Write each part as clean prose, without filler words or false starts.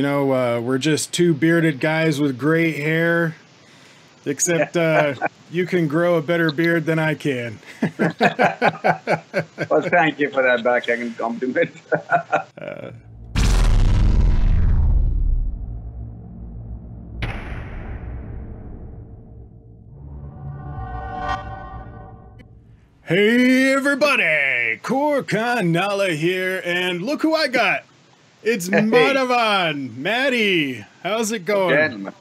We're just two bearded guys with gray hair, except you can grow a better beard than I can. Well, thank you for that backhand compliment. Hey everybody, Koricon here, and look who I got. It's Madhavan. Maddie, how's it going?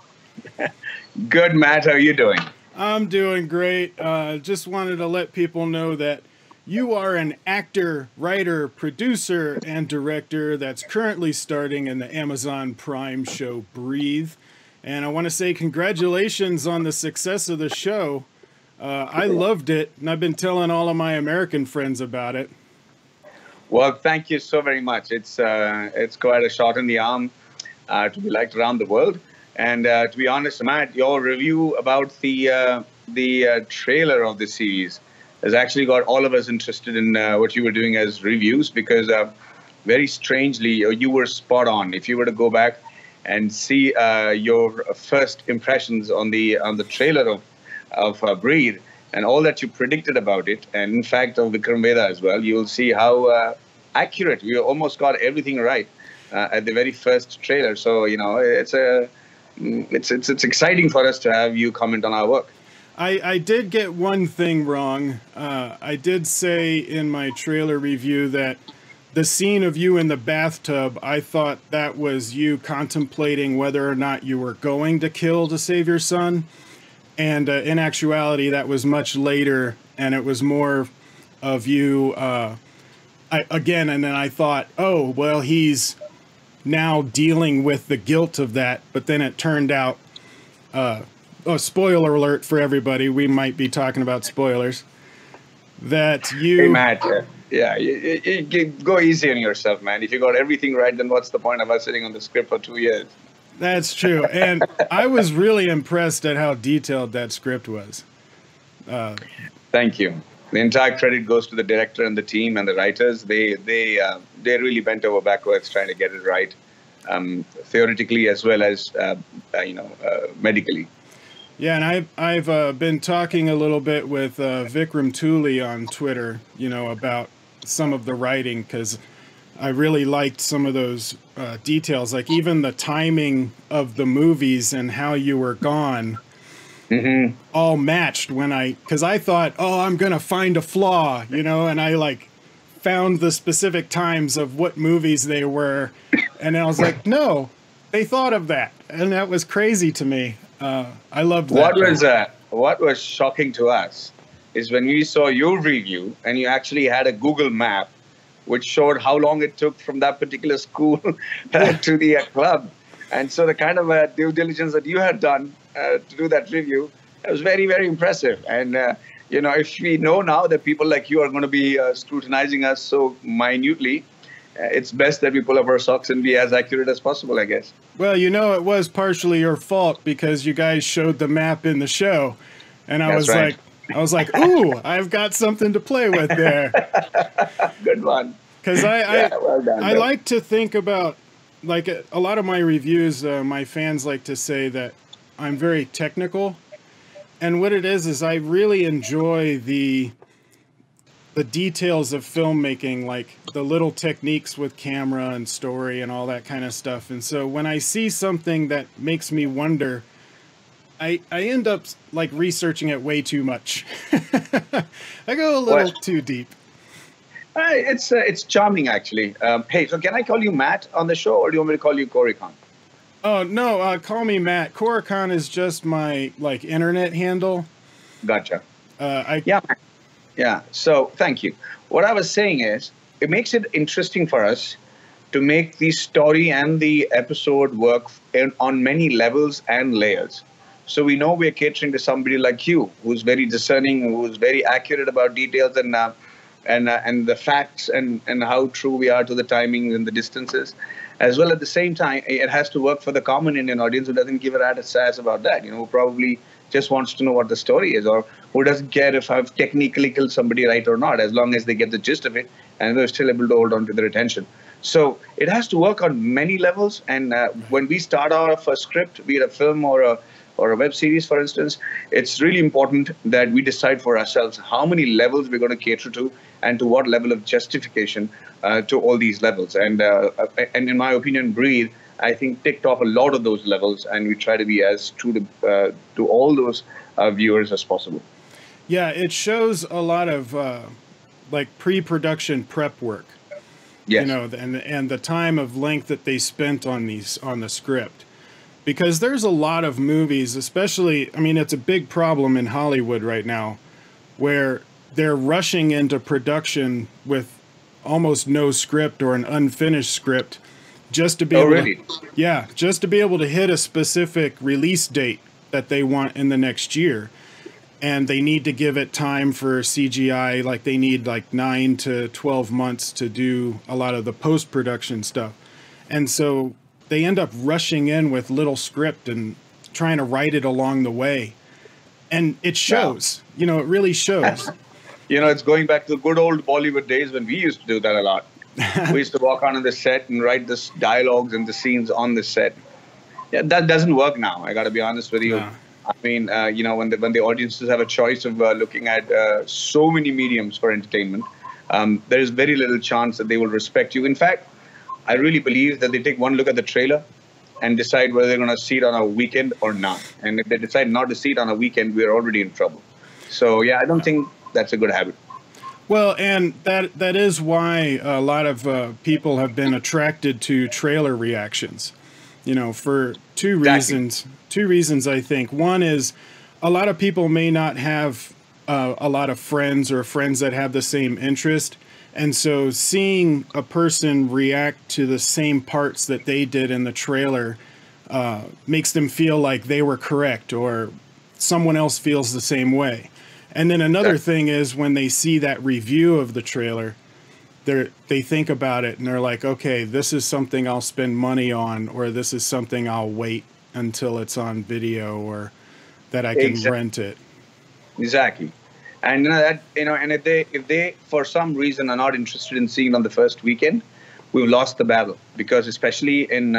Good, Matt. How are you doing? I'm doing great. Just wanted to let people know that you are an actor, writer, producer, and director that's currently starting in the Amazon Prime show Breathe. And I want to say congratulations on the success of the show. I loved it, and I've been telling all of my American friends about it. Well, thank you so very much. It's quite a shot in the arm to be liked around the world. And to be honest, Matt, your review about the trailer of the series has actually got all of us interested in what you were doing as reviews, because very strangely, you were spot on. If you were to go back and see your first impressions on the trailer of Breathe, and all that you predicted about it, and in fact of Vikram Vedha as well, you'll see how accurate. You almost got everything right at the very first trailer. So it's exciting for us to have you comment on our work. I did get one thing wrong. I did say in my trailer review that the scene of you in the bathtub, I thought that was you contemplating whether or not you were going to kill to save your son. And in actuality, that was much later, and it was more of you again. And then I thought, oh, well, he's now dealing with the guilt of that. But then it turned out, spoiler alert for everybody, we might be talking about spoilers, that you... Hey, Matt, you go easy on yourself, man. If you got everything right, then what's the point of us sitting on the script for 2 years? That's true. And I was really impressed at how detailed that script was. Thank you. The entire credit goes to the director and the team and the writers. They really bent over backwards trying to get it right, theoretically as well as medically. Yeah, and I've been talking a little bit with Vikram Tuli on Twitter, about some of the writing, because I really liked some of those details, like even the timing of the movies and how you were gone, all matched because I thought, oh, I'm going to find a flaw, and I found the specific times of what movies they were. And I was like, no, they thought of that. And that was crazy to me. I loved that. What was shocking to us is when we saw your review and you actually had a Google map which showed how long it took from that particular school to the club. And so the kind of due diligence that you had done to do that review, it was very, very impressive. And, if we know now that people like you are going to be scrutinizing us so minutely, it's best that we pull up our socks and be as accurate as possible, I guess. Well, it was partially your fault because you guys showed the map in the show. And I was like, ooh, I've got something to play with there. Good one. Because well done, I like to think about, a lot of my reviews, my fans like to say that I'm very technical. And what it is I really enjoy the details of filmmaking, like the little techniques with camera and story and all that kind of stuff. And so when I see something that makes me wonder, I end up researching it way too much. I go a little too deep. It's charming, actually. Hey, so can I call you Matt on the show, or do you want me to call you Koricon? Oh, no, call me Matt. Koricon is just my internet handle. Gotcha. Yeah. So thank you. What I was saying is, it makes it interesting for us to make the story and the episode work on many levels and layers. So we know we're catering to somebody like you, who's very discerning, who's very accurate about details and the facts and how true we are to the timings and the distances. As well, at the same time, it has to work for the common Indian audience who doesn't give a rat's ass about that, who probably just wants to know what the story is, or who doesn't care if I've technically killed somebody right or not, as long as they get the gist of it and they're still able to hold on to their attention. So it has to work on many levels. And when we start off a script, be it a film or a web series, for instance, it's really important that we decide for ourselves how many levels we're going to cater to and to what level of justification to all these levels. And in my opinion, Breathe, I think, ticked off a lot of those levels, and we try to be as true to all those viewers as possible. Yeah, it shows a lot of like pre-production prep work. Yes. You know, and the time of length that they spent on the script. Because there's a lot of movies, especially, I mean, it's a big problem in Hollywood right now, where they're rushing into production with almost no script or an unfinished script just to be just to be able to hit a specific release date that they want in the next year. And they need to give it time for CGI, like they need like 9 to 12 months to do a lot of the post-production stuff. And so they end up rushing in with little script and trying to write it along the way. And it shows, you know, it really shows. You know, it's going back to the good old Bollywood days when we used to do that a lot. We used to walk on the set and write the dialogues and the scenes on the set. Yeah, that doesn't work now. I got to be honest with you. No. I mean, you know, when the audiences have a choice of looking at so many mediums for entertainment, there is very little chance that they will respect you. In fact, I really believe that they take one look at the trailer and decide whether they're going to see it on a weekend or not. And if they decide not to see it on a weekend, we're already in trouble. So, yeah, I don't think that's a good habit. Well, and that is why a lot of people have been attracted to trailer reactions, you know, for two reasons. Two reasons, I think. One is a lot of people may not have a lot of friends or friends that have the same interest. And so seeing a person react to the same parts that they did in the trailer makes them feel like they were correct or someone else feels the same way. And then another thing is when they see that review of the trailer, they think about it and they're like, okay, this is something I'll spend money on, or this is something I'll wait until it's on video or that I can rent it. Exactly. And and if they for some reason are not interested in seeing it on the first weekend, we've lost the battle, because especially in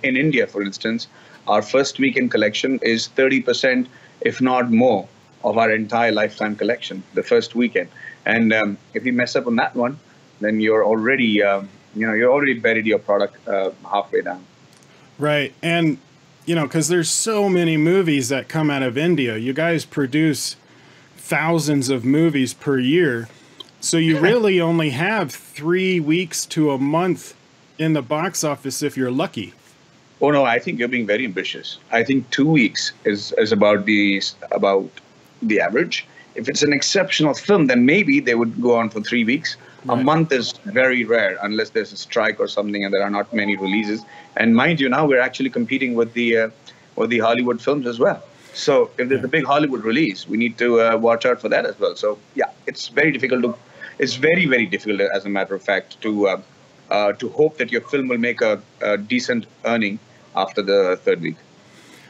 India, for instance, our first weekend collection is 30%, if not more, of our entire lifetime collection, the first weekend. And if you mess up on that one, then you're already you're already buried your product halfway down. Right. And because there's so many movies that come out of India. You guys produce thousands of movies per year. So you really only have 3 weeks to a month in the box office if you're lucky. Oh, no, I think you're being very ambitious. I think 2 weeks is about the average. If it's an exceptional film, then maybe they would go on for 3 weeks. Right. A month is very rare unless there's a strike or something and there are not many releases. And mind you, now we're actually competing with the Hollywood films as well. So if there's a big Hollywood release, we need to watch out for that as well. So yeah, it's very difficult it's very, very difficult, as a matter of fact, to hope that your film will make a decent earning after the third week.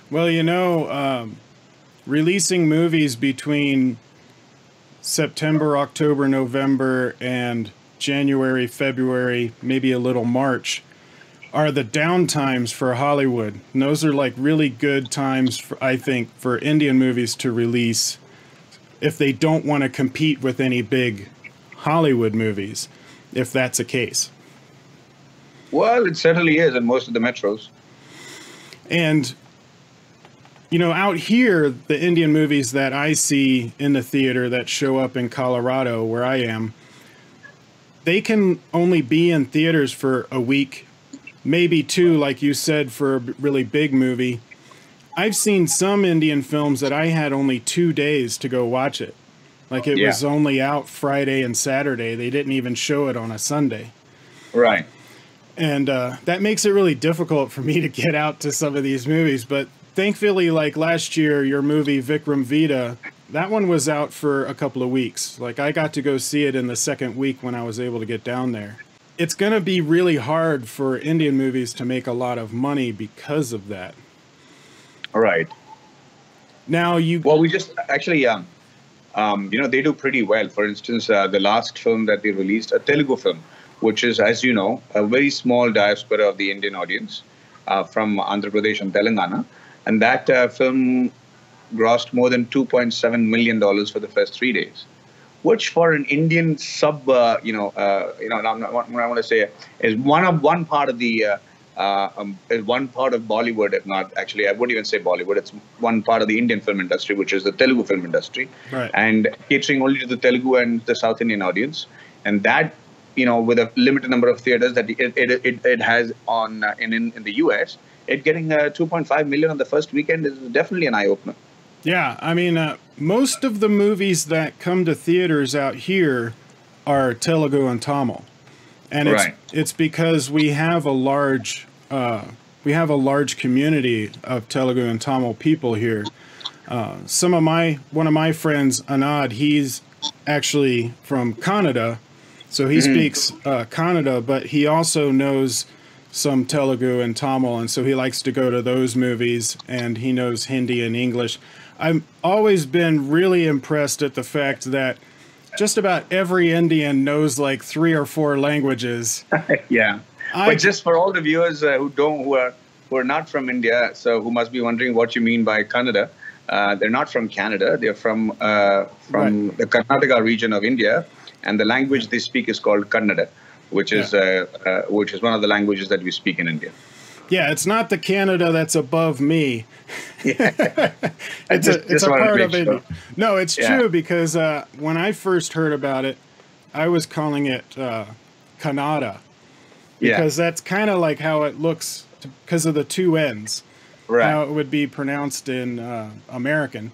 Well, releasing movies between September, October, November, and January, February, maybe a little March, are the down times for Hollywood. And those are like really good times, I think, for Indian movies to release if they don't want to compete with any big Hollywood movies, if that's the case. Well, it certainly is in most of the metros. And out here, the Indian movies that I see in the theater that show up in Colorado, where I am, they can only be in theaters for a week, maybe 2, like you said, for a really big movie. I've seen some Indian films that I had only 2 days to go watch it. Like it was only out Friday and Saturday. They didn't even show it on a Sunday. Right. And that makes it really difficult for me to get out to some of these movies. But thankfully, like last year, your movie Vikram Vita, that one was out for a couple of weeks. Like I got to go see it in the second week when I was able to get down there. It's going to be really hard for Indian movies to make a lot of money because of that. All right. Now Well, we just actually, they do pretty well. For instance, the last film that they released, a Telugu film, which is, as you know, a very small diaspora of the Indian audience from Andhra Pradesh and Telangana. And that film grossed more than $2.7 million for the first 3 days, which for an Indian what I want to say is one part of the is one part of Bollywood, if not actually, I wouldn't even say Bollywood. It's one part of the Indian film industry, which is the Telugu film industry, right, and catering only to the Telugu and the South Indian audience, and that with a limited number of theaters that it has in the US, it getting 2.5 million on the first weekend is definitely an eye opener. Yeah, I mean, most of the movies that come to theaters out here are Telugu and Tamil, and it's because we have a large community of Telugu and Tamil people here. One of my friends, Anand, he's actually from Canada, so he speaks Kannada, but he also knows some Telugu and Tamil, and so he likes to go to those movies, and he knows Hindi and English. I've always been really impressed at the fact that just about every Indian knows like 3 or 4 languages. Yeah. But just for all the viewers who are not from India, so who must be wondering what you mean by Kannada, they're not from Canada. They're from the Karnataka region of India, and the language they speak is called Kannada, which is one of the languages that we speak in India. Yeah, it's not the Canada that's above me. Yeah. it's a part of India. No, it's true, because when I first heard about it, I was calling it Kannada, because that's kind of like how it looks because of the 2 N's, how it would be pronounced in American.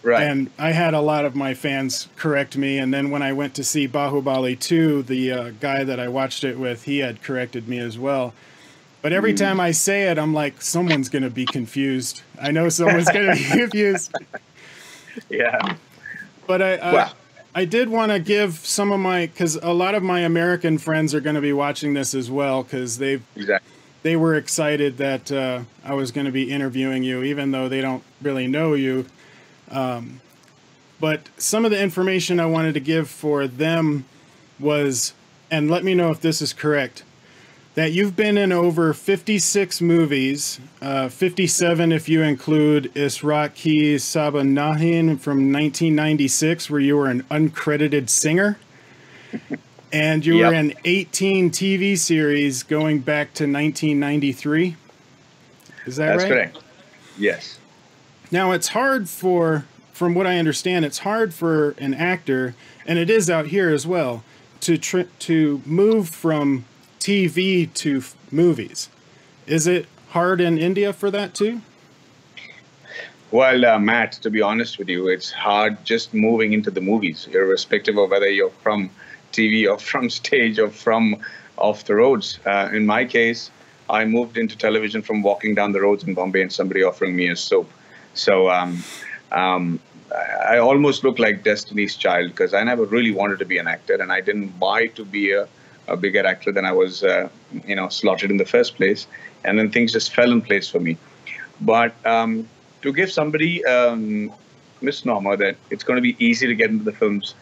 Right. And I had a lot of my fans correct me, and then when I went to see Bahubali 2, the guy that I watched it with, he had corrected me as well. But every time I say it, I'm like, someone's going to be confused. I know someone's going to be confused. Yeah. But I did want to give some of because a lot of my American friends are going to be watching this as well, because they were excited that I was going to be interviewing you, even though they don't really know you. But some of the information I wanted to give for them was, and let me know if this is correct, that you've been in over 56 movies, 57 if you include Israt Ki Sabanahin from 1996, where you were an uncredited singer. And you were in 18 TV series going back to 1993. Is that right? That's correct. Yes. Now, it's hard from what I understand, it's hard for an actor, and it is out here as well, to move from TV to movies. Is it hard in India for that too? Well, Matt, to be honest with you, it's hard just moving into the movies, irrespective of whether you're from TV or from stage or from off the roads. In my case, I moved into television from walking down the roads in Bombay and somebody offering me a soap. So I almost look like Destiny's Child, because I never really wanted to be an actor, and I didn't buy to be a bigger actor than I was, slotted in the first place. And then things just fell in place for me. But to give somebody misnomer that it's going to be easy to get into the films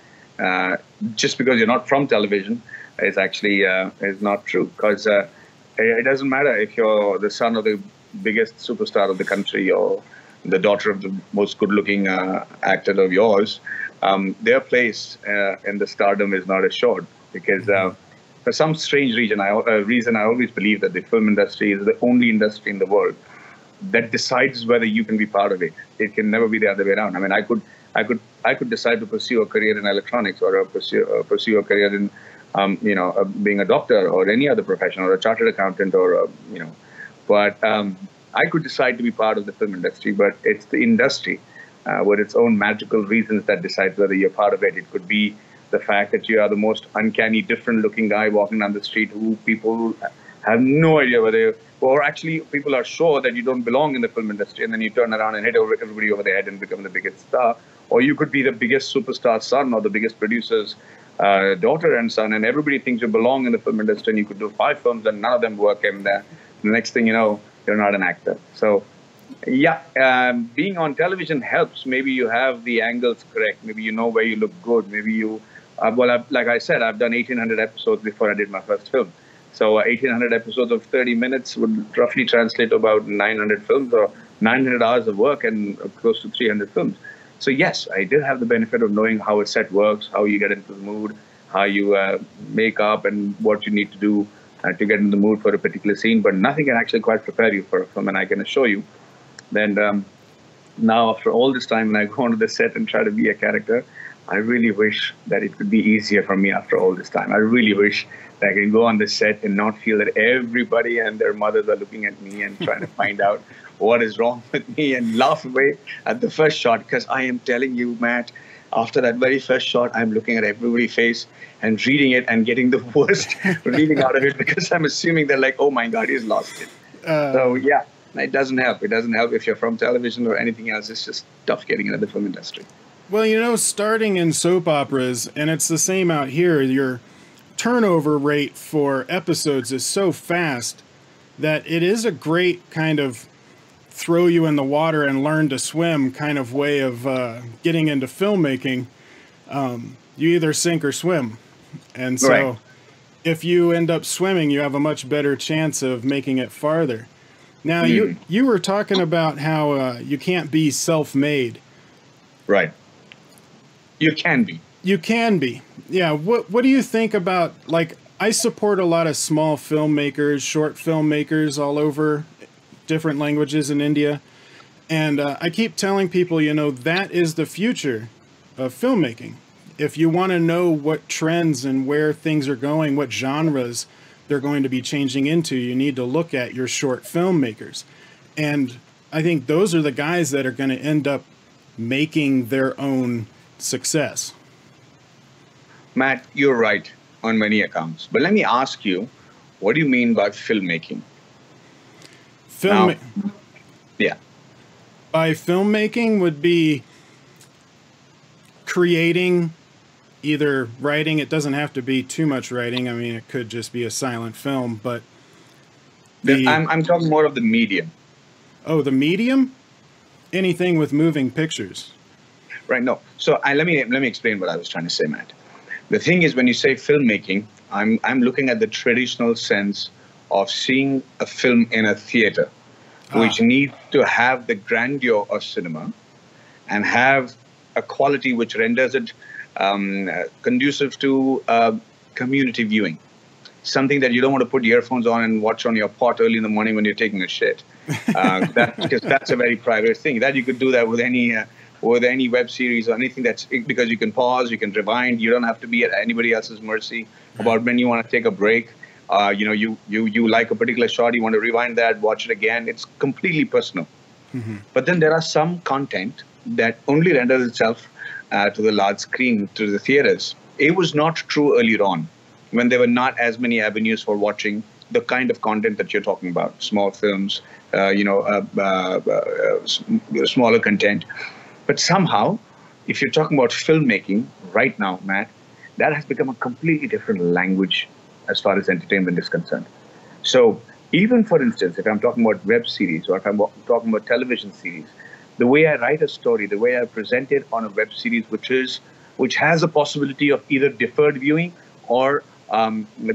just because you're not from television is actually is not true. Because it doesn't matter if you're the son of the biggest superstar of the country or the daughter of the most good-looking actor of yours. Their place in the stardom is not assured, because for some strange reason, I always believe that the film industry is the only industry in the world that decides whether you can be part of it. It can never be the other way around. I mean, I could decide to pursue a career in electronics, or pursue a career in being a doctor or any other profession, or a chartered accountant, or but I could decide to be part of the film industry. But it's the industry with its own magical reasons that decides whether you're part of it. It could be the fact that you are the most uncanny, different-looking guy walking down the street who people have no idea whether, or actually people are sure that you don't belong in the film industry, and then you turn around and hit everybody over the head and become the biggest star. Or you could be the biggest superstar son, or the biggest producer's daughter and son, and everybody thinks you belong in the film industry, and you could do 5 films and none of them work, and the next thing you know, you're not an actor. So being on television helps. Maybe you have the angles correct. Maybe you know where you look good. Maybe you like I said, I've done 1,800 episodes before I did my first film. So 1,800 episodes of 30 minutes would roughly translate to about 900 films or 900 hours of work and close to 300 films. So yes, I did have the benefit of knowing how a set works, how you get into the mood, how you make up and what you need to do to get in the mood for a particular scene. But nothing can actually quite prepare you for a film. And I can assure you that now, after all this time, when I go onto the set and try to be a character, I really wish that it could be easier for me after all this time. I really wish that I can go on the set and not feel that everybody and their mothers are looking at me and trying to find out what is wrong with me and laugh away at the first shot. Because I am telling you, Matt, after that very first shot, I'm looking at everybody's face and reading it and getting the worst reading out of it because I'm assuming they're like, oh my God, he's lost it. So yeah, it doesn't help. It doesn't help if you're from television or anything else. It's just tough getting into the film industry. Well, you know, starting in soap operas, and it's the same out here, your turnover rate for episodes is so fast that it is a great kind of throw you in the water and learn to swim kind of way of getting into filmmaking. You either sink or swim. And so right. If you end up swimming, you have a much better chance of making it farther. Now, you were talking about how you can't be self-made. Right. You can be. You can be. Yeah. What do you think about, like, I support a lot of small filmmakers, short filmmakers all over different languages in India. And I keep telling people, you know, that is the future of filmmaking. If you want to know what trends and where things are going, what genres they're going to be changing into, you need to look at your short filmmakers. And I think those are the guys that are going to end up making their own success. Matt, you're right on many accounts. But let me ask you, what do you mean by filmmaking? Yeah. By filmmaking would be creating, either writing. It doesn't have to be too much writing. I mean, it could just be a silent film, but I'm talking more of the medium. Oh, the medium? Anything with moving pictures. Right. No. So let me explain what I was trying to say, Matt. The thing is, when you say filmmaking, I'm looking at the traditional sense of seeing a film in a theater, which needs to have the grandeur of cinema and have a quality which renders it conducive to community viewing. Something that you don't want to put earphones on and watch on your pot early in the morning when you're taking a shit. Because that's a very private thing. That you could do that with any web series or anything, that's because you can pause, you can rewind, you don't have to be at anybody else's mercy about when you want to take a break. You like a particular shot, you want to rewind that, watch it again. It's completely personal. Mm-hmm. But then there are some content that only renders itself to the large screen, to the theaters. It was not true earlier on when there were not as many avenues for watching the kind of content that you're talking about, small films, smaller content. But somehow, if you're talking about filmmaking right now, Matt, that has become a completely different language as far as entertainment is concerned. So even, for instance, if I'm talking about web series or if I'm talking about television series, the way I write a story, the way I present it on a web series, which has a possibility of either deferred viewing or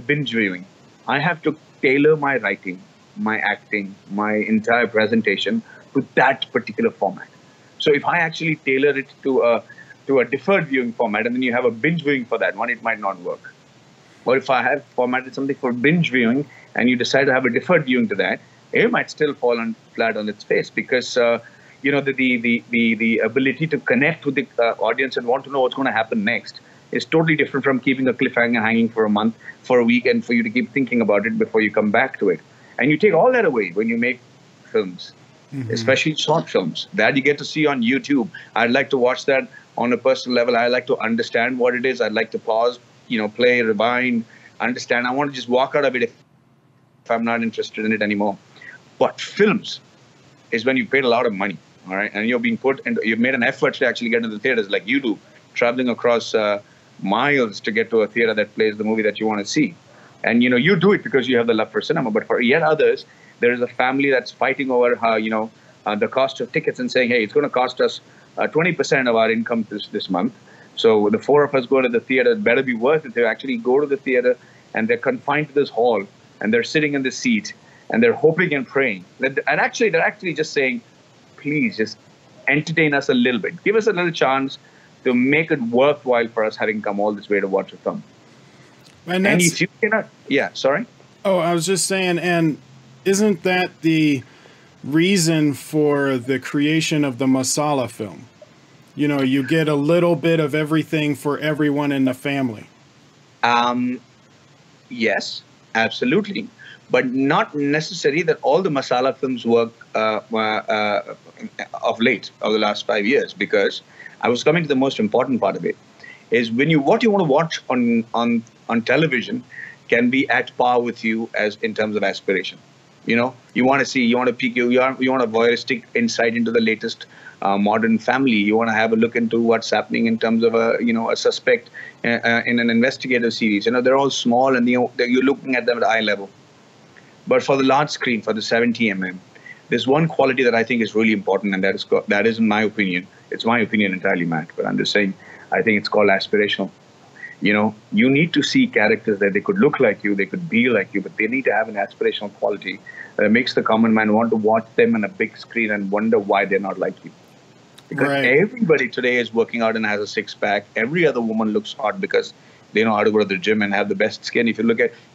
binge viewing, I have to tailor my writing, my acting, my entire presentation to that particular format. So if I actually tailor it to a deferred viewing format, and then you have a binge viewing for that one, it might not work. Or if I have formatted something for binge viewing and you decide to have a deferred viewing to that, it might still fall flat on its face because the ability to connect with the audience and want to know what's going to happen next is totally different from keeping a cliffhanger hanging for a month, for a week, and for you to keep thinking about it before you come back to it. And you take all that away when you make films. Mm-hmm. Especially short films that you get to see on YouTube. I'd like to watch that on a personal level. I like to understand what it is. I'd like to pause, play, rewind, understand. I want to just walk out of it if I'm not interested in it anymore. But films is when you paid a lot of money, all right, and you're being put and you've made an effort to actually get into the theaters like you do, traveling across miles to get to a theater that plays the movie that you want to see. And you do it because you have the love for cinema. But for yet others, there is a family that's fighting over the cost of tickets and saying, hey, it's going to cost us 20% of our income this month. So the four of us go to the theater. It better be worth it to actually go to the theater, and they're confined to this hall, and they're sitting in the seat, and they're hoping and praying. And actually, they're actually just saying, please just entertain us a little bit. Give us a little chance to make it worthwhile for us having come all this way to watch a film. And if you cannot, yeah, sorry? Oh, I was just saying, and isn't that the reason for the creation of the masala film? You know, you get a little bit of everything for everyone in the family. Yes, absolutely. But not necessary that all the masala films work of late, of the last 5 years, because I was coming to the most important part of it, is what you want to watch on television can be at par with you as in terms of aspiration. You know, you want to peek, you want a voyeuristic insight into the latest modern family. You want to have a look into what's happening in terms of a suspect in an investigative series. You know, they're all small, and you're looking at them at eye level. But for the large screen, for the 70 there's one quality that I think is really important, and that is in my opinion. It's my opinion entirely, Matt, but I'm just saying, I think it's called aspirational. You know, you need to see characters that they could look like you, they could be like you, but they need to have an aspirational quality that makes the common man want to watch them on a big screen and wonder why they're not like you. Because everybody today is working out and has a six-pack. Every other woman looks hot because they know how to go to the gym and have the best skin. If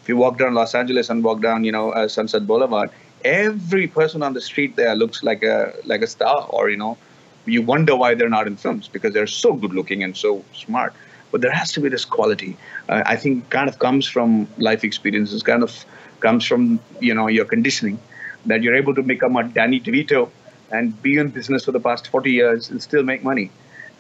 you walk down Los Angeles and walk down, Sunset Boulevard, every person on the street there looks like a star. Or, you wonder why they're not in films, because they're so good looking and so smart. But there has to be this quality. I think kind of comes from life experiences, kind of comes from, your conditioning, that you're able to become a Danny DeVito and be in business for the past 40 years and still make money.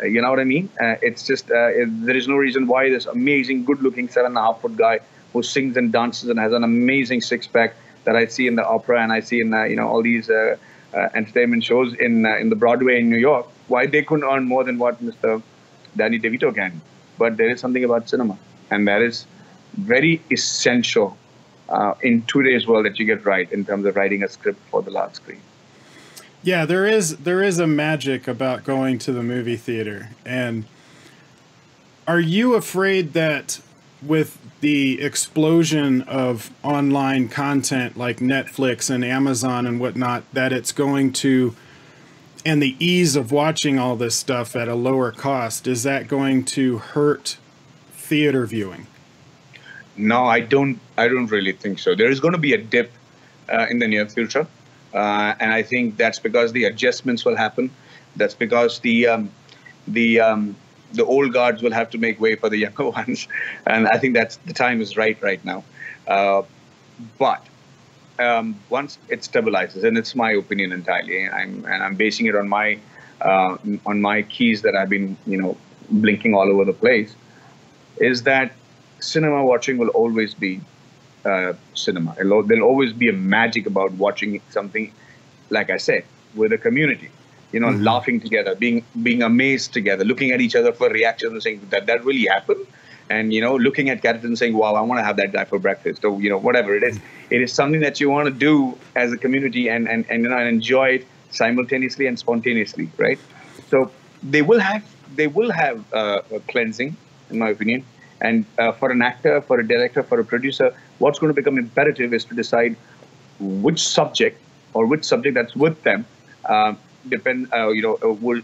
You know what I mean? It's just, there is no reason why this amazing, good-looking 7.5-foot guy who sings and dances and has an amazing six-pack that I see in the opera and I see in, all these entertainment shows in the Broadway in New York, why they couldn't earn more than what Mr. Danny DeVito can. But there is something about cinema, and that is very essential in today's world that you get right in terms of writing a script for the large screen. Yeah, there is a magic about going to the movie theater. And are you afraid that with the explosion of online content like Netflix and Amazon and whatnot, that it's going to, and the ease of watching all this stuff at a lower cost, is that going to hurt theater viewing? No, I don't really think so. There is going to be a dip in the near future. And I think that's because the adjustments will happen. That's because the old guards will have to make way for the younger ones. And I think that's the time is right now. But once it stabilizes, and it's my opinion entirely, and I'm basing it on my keys that I've been blinking all over the place, is that cinema watching will always be cinema. There'll always be a magic about watching something, like I said, with a community, laughing together, being amazed together, looking at each other for reactions and saying that really happened. And, looking at characters and saying, wow, I want to have that guy for breakfast, or, whatever it is. It is something that you want to do as a community and enjoy it simultaneously and spontaneously, right? So they will have a cleansing, in my opinion. And for an actor, for a director, for a producer, what's going to become imperative is to decide which subject that's with them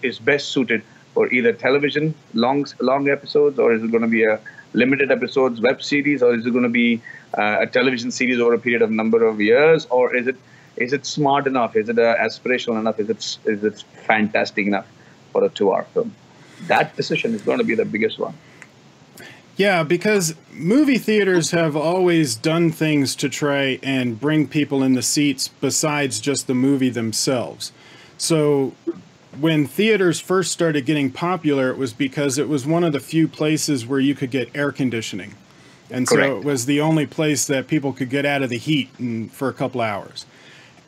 is best suited for either television, long episodes, or is it going to be a limited episodes web series, or is it going to be a television series over a period of number of years, or is it smart enough? Is it aspirational enough? Is it fantastic enough for a 2-hour film? That decision is going to be the biggest one. Yeah, because movie theaters have always done things to try and bring people in the seats besides just the movie themselves. So when theaters first started getting popular, it was because it was one of the few places where you could get air conditioning. And Correct. So it was the only place that people could get out of the heat for a couple hours.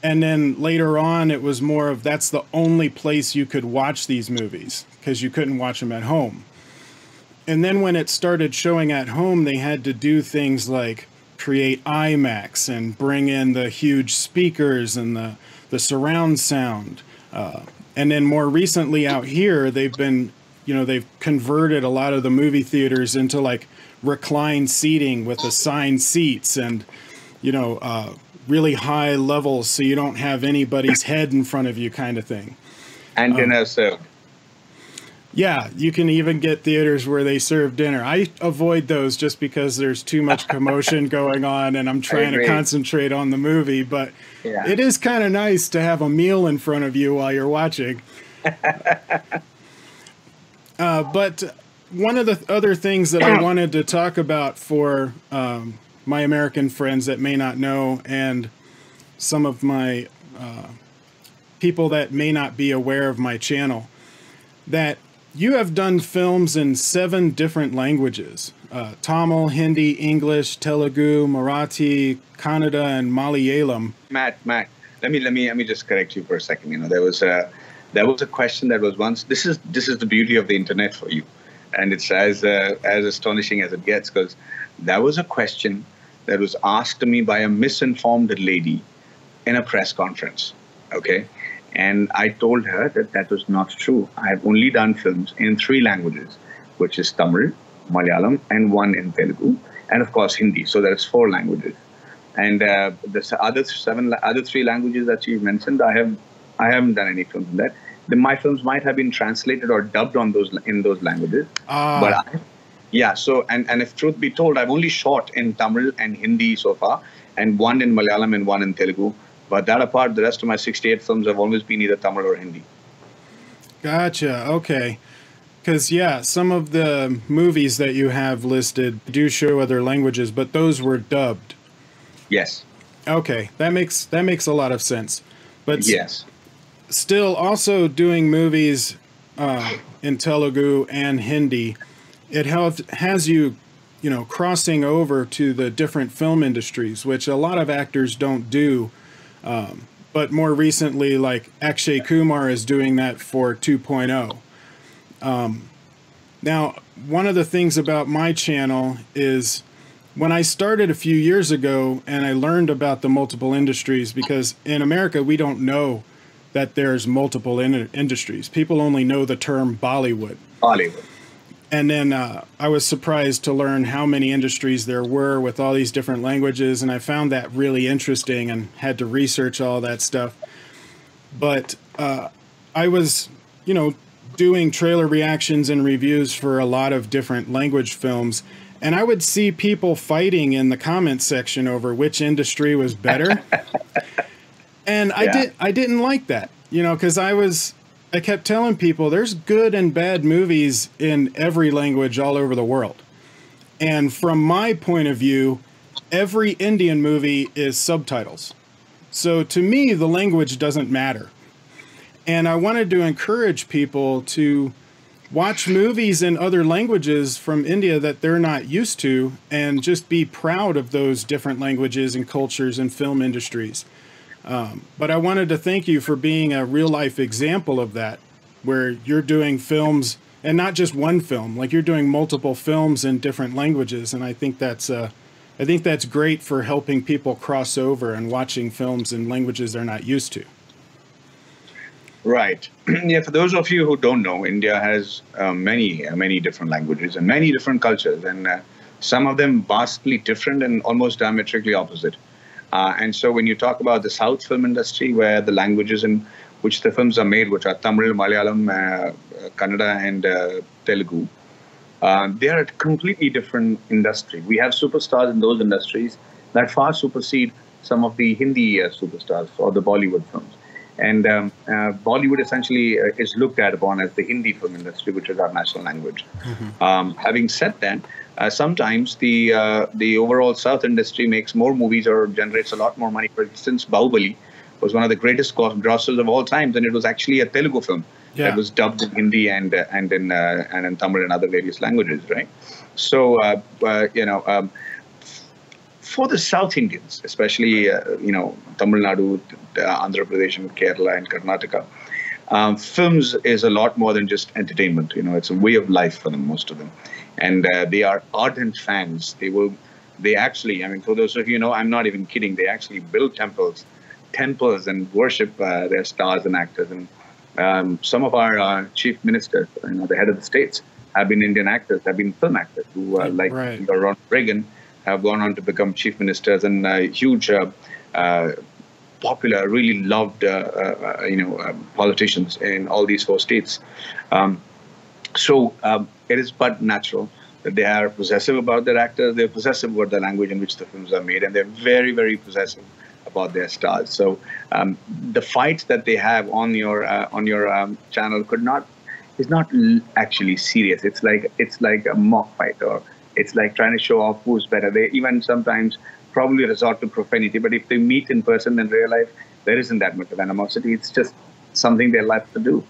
And then later on, it was more of that's the only place you could watch these movies because you couldn't watch them at home. And then when it started showing at home, they had to do things like create IMAX and bring in the huge speakers and the surround sound. And then more recently out here, they've been, they've converted a lot of the movie theaters into like reclined seating with assigned seats and, really high levels so you don't have anybody's head in front of you kind of thing. And dinner served. Yeah, you can even get theaters where they serve dinner. I avoid those just because there's too much commotion going on and I'm trying to concentrate on the movie. But it is kind of nice to have a meal in front of you while you're watching. But one of the other things that I wanted to talk about for my American friends that may not know, and some of my people that may not be aware of my channel, that you have done films in 7 different languages: Tamil, Hindi, English, Telugu, Marathi, Kannada, and Malayalam. Matt, let me just correct you for a second. There was a question that was once. This is the beauty of the internet for you, and it's as astonishing as it gets, because there was a question that was asked to me by a misinformed lady in a press conference. Okay. And I told her that was not true. I have only done films in 3 languages, which is Tamil, Malayalam, and 1 in Telugu, and of course Hindi. So there's 4 languages. And the other 3 languages that you mentioned, I haven't done any films in that. My films might have been translated or dubbed in those languages. So if truth be told, I've only shot in Tamil and Hindi so far, and 1 in Malayalam and 1 in Telugu. But that apart, the rest of my 68 films have always been either Tamil or Hindi. Gotcha. Okay. Because, some of the movies that you have listed do show other languages, but those were dubbed. Yes. Okay. That makes a lot of sense. But yes. Still, also doing movies in Telugu and Hindi, it has you, crossing over to the different film industries, which a lot of actors don't do. But more recently, like Akshay Kumar is doing that for 2.0. Now, one of the things about my channel is when I started a few years ago and I learned about the multiple industries, because in America, we don't know that there's multiple industries. People only know the term Bollywood. And then I was surprised to learn how many industries there were with all these different languages, and I found that really interesting and had to research all that stuff. But I was, doing trailer reactions and reviews for a lot of different language films, and I would see people fighting in the comment section over which industry was better. And I didn't like that, because I kept telling people there's good and bad movies in every language all over the world. And from my point of view, every Indian movie is subtitles. So to me, the language doesn't matter. And I wanted to encourage people to watch movies in other languages from India that they're not used to, and just be proud of those different languages and cultures and film industries. But I wanted to thank you for being a real-life example of that, where you're doing films, and not just one film, like you're doing multiple films in different languages, and I think that's great for helping people cross over and watching films in languages they're not used to. Right. Yeah, for those of you who don't know, India has many different languages and many different cultures, and some of them vastly different and almost diametrically opposite. And so when you talk about the South film industry, where the languages in which the films are made, which are Tamil, Malayalam, Kannada, and Telugu, they are a completely different industry. We have superstars in those industries that far supersede some of the Hindi superstars or the Bollywood films. And Bollywood essentially is looked at upon as the Hindi film industry, which is our national language. Mm-hmm. Having said that, sometimes the overall South industry makes more movies or generates a lot more money. For instance, Bahubali was one of the greatest grossers of all times, and it was actually a Telugu film that was dubbed in Hindi and in Tamil and other various languages, right? So for the South Indians, especially Tamil Nadu, Andhra Pradesh, and Kerala and Karnataka, films is a lot more than just entertainment. It's a way of life for them, most of them. And they are ardent fans. They actually, for those of you I'm not even kidding. They actually build temples and worship their stars and actors. And Some of our chief ministers, the head of the states, have been Indian actors, have been film actors who, like Ronald Reagan, have gone on to become chief ministers and huge, popular, really loved, politicians in all these 4 states. So it is but natural that they are possessive about their actors, they're possessive about the language in which the films are made, and they're very, very possessive about their stars. So the fight that they have on your channel is not actually serious. It's like a mock fight, or it's like trying to show off who's better. They even sometimes probably resort to profanity, but if they meet in person in real life, there isn't that much of animosity. It's just something they like to do.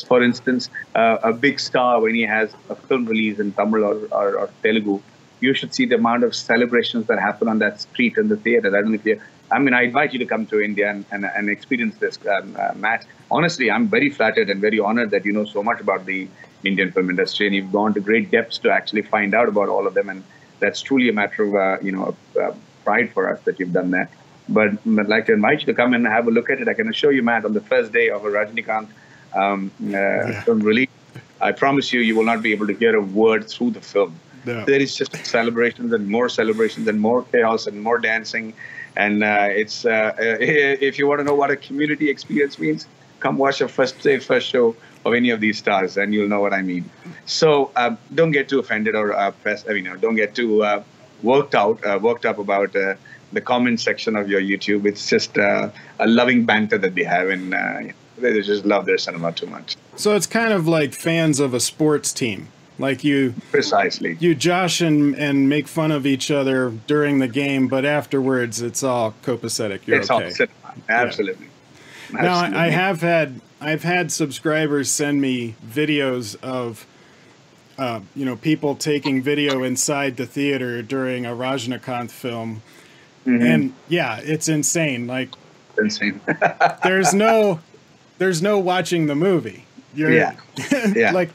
For instance, a big star, when he has a film release in Tamil or Telugu, you should see the amount of celebrations that happen on that street in the theater. I don't know if I invite you to come to India and experience this, Matt. Honestly, I'm very flattered and very honored that you know so much about the Indian film industry, and you've gone to great depths to actually find out about all of them. And that's truly a matter of, pride for us that you've done that. But I'd like to invite you to come and have a look at it. I can assure you, Matt, on the first day of a Rajinikanth film release, I promise you will not be able to hear a word through the film. No. There is just celebrations and more chaos and more dancing. And if you want to know what a community experience means, come watch a first show of any of these stars, and you'll know what I mean. So don't get too offended or don't get too worked up about the comment section of your YouTube. It's just a loving banter that they have, and they just love their cinema too much. So it's kind of like fans of a sports team. Like you josh and make fun of each other during the game, but afterwards it's all copacetic. It's okay. All cinema. Absolutely. Yeah. Now I've had subscribers send me videos of people taking video inside the theater during a Rajinikanth film, and yeah, it's insane. Like insane. there's no watching the movie. Like.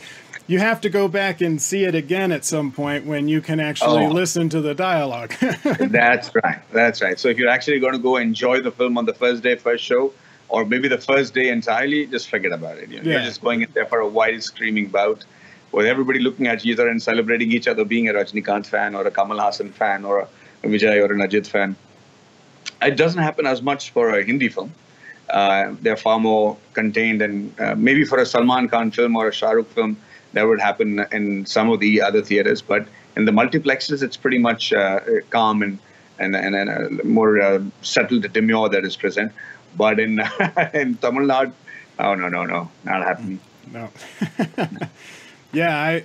You have to go back and see it again at some point when you can actually listen to the dialogue. That's right. So if you're actually going to go enjoy the film on the first day, first show, or maybe the first day entirely, just forget about it. You're just going in there for a wild screaming bout with everybody looking at each other and celebrating each other, being a Rajinikanth fan or a Kamal Haasan fan or a Vijay or an Ajit fan. It doesn't happen as much for a Hindi film. They're far more contained, and maybe for a Salman Khan film or a Shah Rukh film, that would happen in some of the other theaters, but in the multiplexes, it's pretty much calm and more settled demure that is present. But in Tamil Nadu, no, not happening. No. Yeah,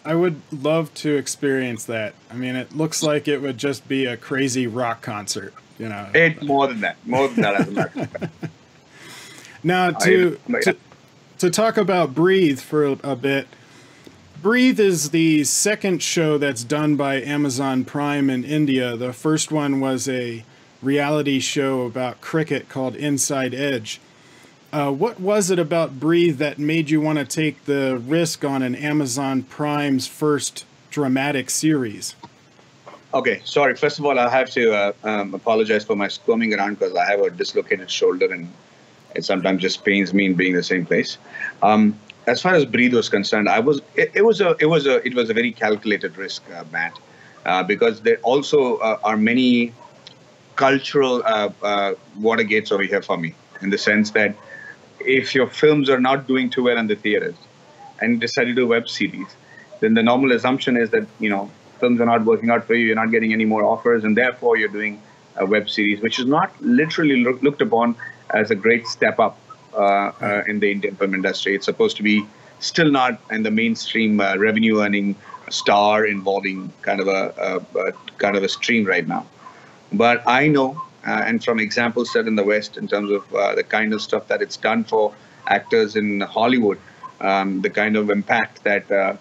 I would love to experience that. I mean, it looks like it would just be a crazy rock concert. It's more than that. As a matter of fact. Now to talk about Breathe for a bit. Breathe is the second show that's done by Amazon Prime in India. The first one was a reality show about cricket called Inside Edge. What was it about Breathe that made you want to take the risk on an Amazon Prime's first dramatic series? Okay, sorry. First of all, I have to apologize for my squirming around because I have a dislocated shoulder and it sometimes just pains me in being in the same place. As far as Breathe was concerned, it was a very calculated risk, Matt, because there also are many cultural Watergates over here for me, in the sense that if your films are not doing too well in the theaters and you decide to do a web series, then the normal assumption is that films are not working out for you, you're not getting any more offers, and therefore you're doing a web series, which is not literally looked upon as a great step up in the Indian film industry. It's supposed to be still not in the mainstream revenue earning star involving kind of a stream right now. But I know, and from examples set in the West in terms of the kind of stuff that it's done for actors in Hollywood, the kind of impact that a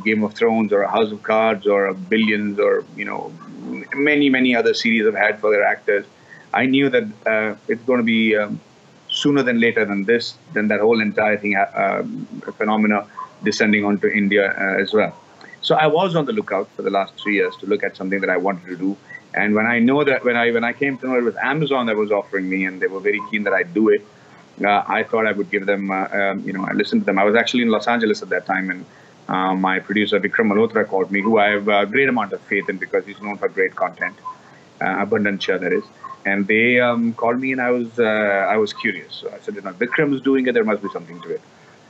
Game of Thrones or a House of Cards or a Billions or many other series have had for their actors. I knew that it's going to be sooner than later than that whole entire thing, phenomena descending onto India as well. So I was on the lookout for the last 3 years to look at something that I wanted to do. And when I came to know it was Amazon that was offering me, and they were very keen that I do it, I thought I would give them, I listened to them. I was actually in Los Angeles at that time, and my producer Vikram Malhotra called me, who I have a great amount of faith in because he's known for great content, abundant share that is. And they called me, and I was curious. So I said, Vikram is doing it. There must be something to it.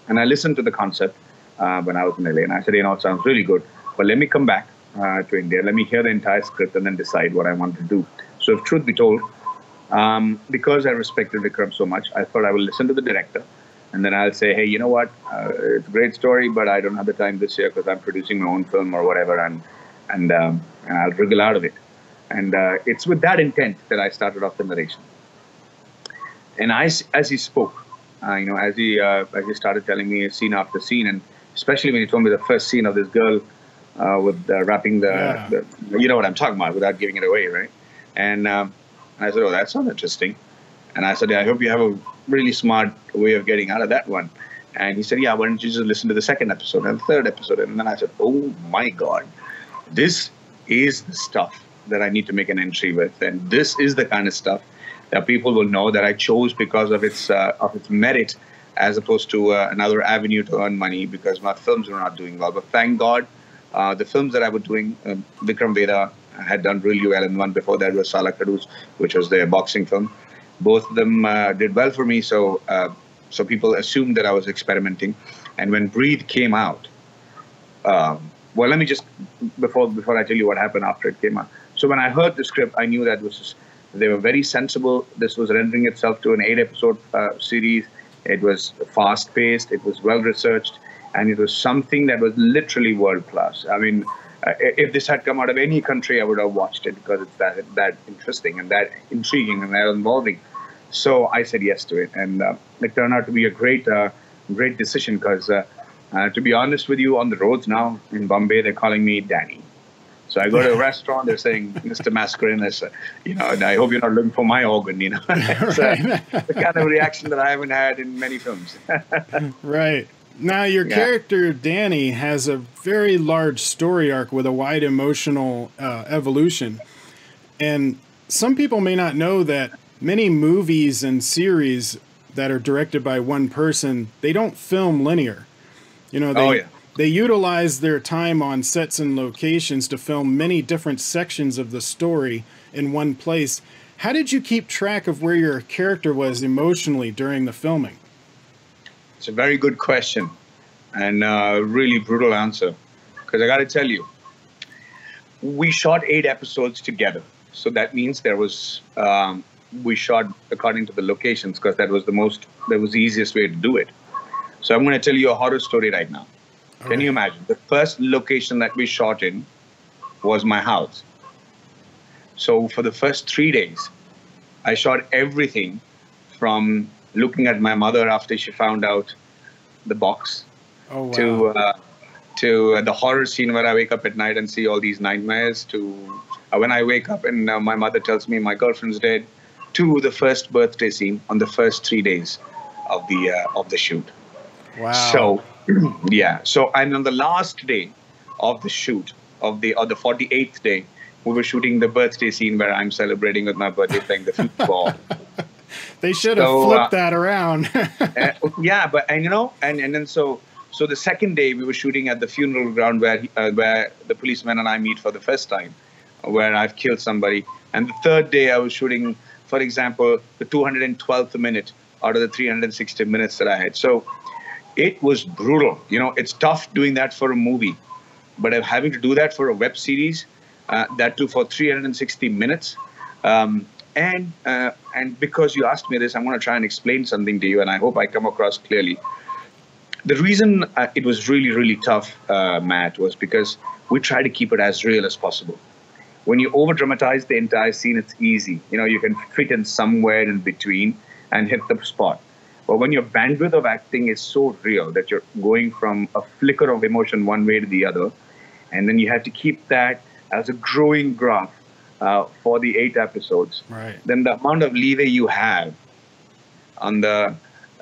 And I listened to the concept when I was in LA, and I said, it sounds really good, but let me come back to India. Let me hear the entire script and then decide what I want to do. So if truth be told, because I respected Vikram so much, I thought I will listen to the director, and then I'll say, hey, you know what? It's a great story, but I don't have the time this year because I'm producing my own film or whatever, and I'll wriggle out of it. And it's with that intent that I started off the narration. And as he spoke, as he started telling me scene after scene, and especially when he told me the first scene of this girl with wrapping the, you know what I'm talking about, without giving it away, right? And I said, that sounds interesting. And I said, I hope you have a really smart way of getting out of that one. And he said, why don't you just listen to the second episode and the third episode? And then I said, oh my God, this is the stuff that I need to make an entry with. And this is the kind of stuff that people will know that I chose because of its merit, as opposed to another avenue to earn money, because my films were not doing well. But thank God, the films that I was doing, Vikram Veda had done really well, and one before that was Sala Kadus, which was their boxing film. Both of them did well for me, so people assumed that I was experimenting. And when Breathe came out, well, let me just, before I tell you what happened after it came out. So when I heard the script, I knew that they were very sensible. This was rendering itself to an 8-episode series. It was fast-paced, it was well-researched, and it was something that was literally world-class. I mean, if this had come out of any country, I would have watched it because it's that interesting and that intriguing and that involving. So I said yes to it, and it turned out to be a great decision because, to be honest with you, on the roads now in Bombay, they're calling me Danny. So I go to a restaurant, they're saying, Mr. Mascarin, and I hope you're not looking for my organ, It's the kind of reaction that I haven't had in many films. Right. Now, your character, Danny, has a very large story arc with a wide emotional evolution. And some people may not know that many movies and series that are directed by one person, they don't film linear. They utilize their time on sets and locations to film many different sections of the story in one place. How did you keep track of where your character was emotionally during the filming? It's a very good question and a really brutal answer, because I got to tell you, we shot 8 episodes together. So that means we shot according to the locations, because that was the easiest way to do it. So I'm going to tell you a horror story right now. Can you imagine? The first location that we shot in was my house. So for the first 3 days, I shot everything from looking at my mother after she found out the box to the horror scene where I wake up at night and see all these nightmares, to when I wake up and my mother tells me my girlfriend's dead, to the first birthday scene on the first 3 days of the shoot. Wow. So, yeah. So, and on the last day of the shoot, the 48th day, we were shooting the birthday scene where I'm celebrating with my birthday, playing the football. They should have flipped that around. Yeah, but and then so the second day we were shooting at the funeral ground where the policeman and I meet for the first time, where I've killed somebody. And the third day I was shooting, for example, the 212th minute out of the 360 minutes that I had. So it was brutal. It's tough doing that for a movie, but having to do that for a web series, that too for 360 minutes. And because you asked me this, I'm going to try and explain something to you, and I hope I come across clearly. The reason it was really, really tough, Matt, was because we try to keep it as real as possible. When you over-dramatize the entire scene, it's easy. You can fit in somewhere in between and hit the spot. But when your bandwidth of acting is so real that you're going from a flicker of emotion one way to the other, and then you have to keep that as a growing graph for the 8 episodes, right, then the amount of leeway you have on the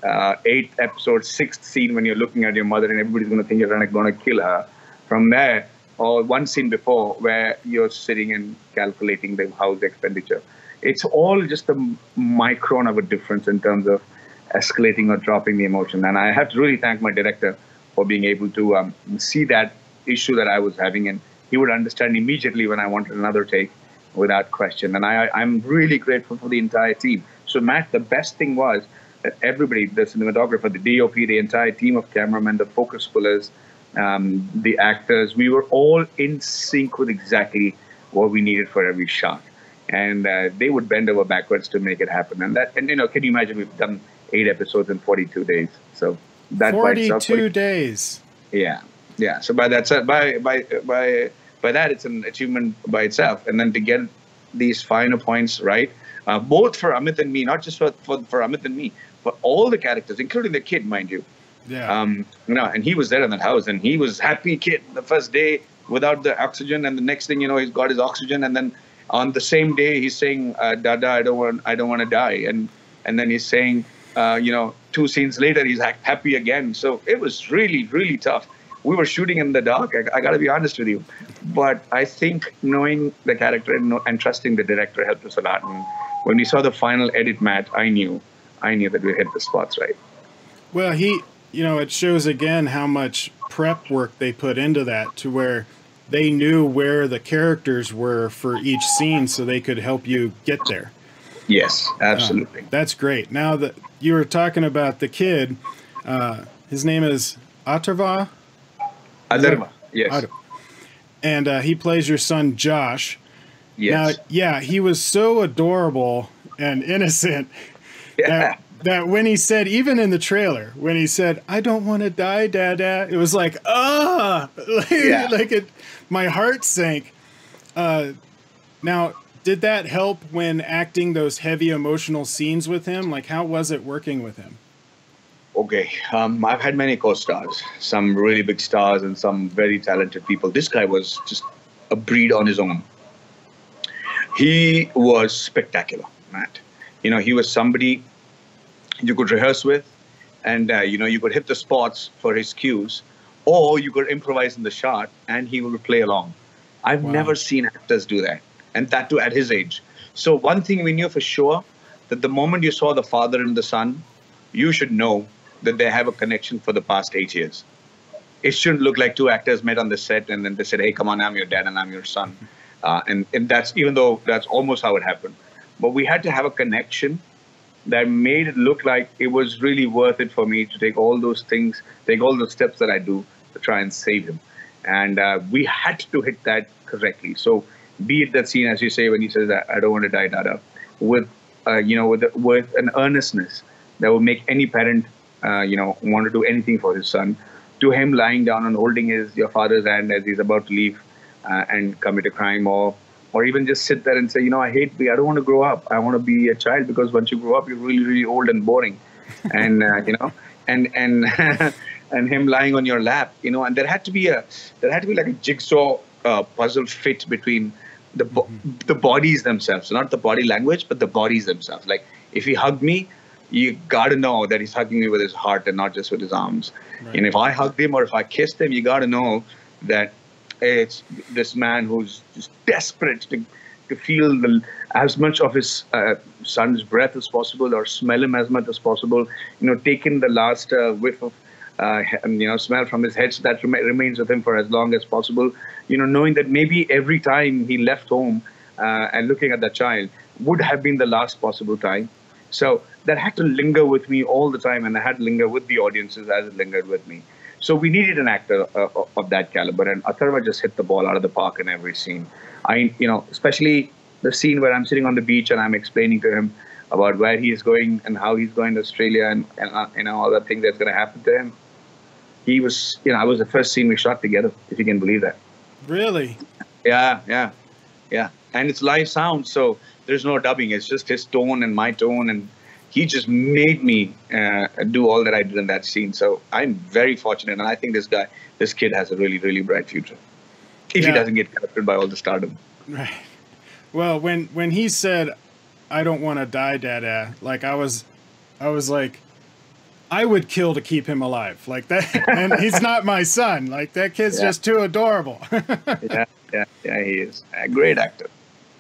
8th episode, 6th scene when you're looking at your mother and everybody's going to think you're going to kill her. From there, or one scene before where you're sitting and calculating the house expenditure. It's all just a micron of a difference in terms of escalating or dropping the emotion. And I have to really thank my director for being able to see that issue that I was having, and he would understand immediately when I wanted another take without question. And I'm really grateful for the entire team. So Matt, the best thing was that everybody, the cinematographer, the DOP, the entire team of cameramen, the focus pullers, the actors, we were all in sync with exactly what we needed for every shot. And they would bend over backwards to make it happen. And can you imagine, we've done 8 episodes in 42 days. So that 42 days. Yeah. Yeah. So by that it's an achievement by itself. And then to get these finer points right, both for Amit and me, not just for Amit and me, for all the characters, including the kid, mind you. Yeah. And he was there in that house, and he was happy kid the first day without the oxygen, and the next thing you know, he's got his oxygen, and then on the same day he's saying, "Dada, I don't want to die," and then he's saying, 2 scenes later he's happy again. So it was really, really tough. We were shooting in the dark. I got to be honest with you, but I think knowing the character and trusting the director helped us a lot. And when we saw the final edit, Matt, I knew that we hit the spots right. Well, it shows again how much prep work they put into that, to where they knew where the characters were for each scene so they could help you get there. Yes, absolutely. That's great. Now that you were talking about the kid, his name is Atharva? Atharva, yes. And he plays your son, Josh. Yes. Now, yeah, he was so adorable and innocent that when he said, even in the trailer, when he said, "I don't want to die, Dada," it was like, my heart sank. Now, did that help when acting those heavy emotional scenes with him? Like, how was it working with him? Okay, I've had many co-stars, some really big stars and some very talented people. This guy was just a breed on his own. He was spectacular, Matt. He was somebody you could rehearse with, and you could hit the spots for his cues, or you could improvise in the shot and he would play along. I've never seen actors do that, and that too at his age. So one thing we knew for sure, that the moment you saw the father and the son, you should know that they have a connection for the past 8 years. It shouldn't look like 2 actors met on the set and then they said, "Hey, come on, I'm your dad and I'm your son." And that's, even though that's almost how it happened. But we had to have a connection that made it look like it was really worth it for me to take all those things, take all those steps that I do to try and save him. And we had to hit that correctly. So be it that scene, as you say, when he says, "I don't want to die, Dada," with an earnestness that would make any parent want to do anything for his son, to him lying down and holding your father's hand as he's about to leave and commit a crime, or even just sit there and say, I don't want to grow up. I want to be a child, because once you grow up, you're really, really old and boring. And, and him lying on your lap, and there had to be like a jigsaw puzzle fit between the bodies themselves, not the body language, but the bodies themselves. Like, if he hugged me, you got to know that he's hugging me with his heart and not just with his arms. Right. And if I hugged him or if I kissed him, you got to know that it's this man who's just desperate to feel as much of his son's breath as possible, or smell him as much as possible. Taking the last whiff of smell from his head, so that remains with him for as long as possible. Knowing that maybe every time he left home and looking at that child would have been the last possible time. So that had to linger with me all the time, and I had to linger with the audiences as it lingered with me. So we needed an actor of that caliber, and Atharva just hit the ball out of the park in every scene. Especially the scene where I'm sitting on the beach and I'm explaining to him about where he is going and how he's going to Australia and all the things that's going to happen to him. He was, I was the first scene we shot together, if you can believe that. Really? Yeah. And it's live sound, so there's no dubbing. It's just his tone and my tone, and he just made me do all that I did in that scene. So I'm very fortunate, and I think this kid has a really, really bright future, if he doesn't get captured by all the stardom. Right. Well, when he said, "I don't want to die, Dada," like I was like, I would kill to keep him alive, like that. And he's not my son. Like, that kid's just too adorable. Yeah, he is a great actor.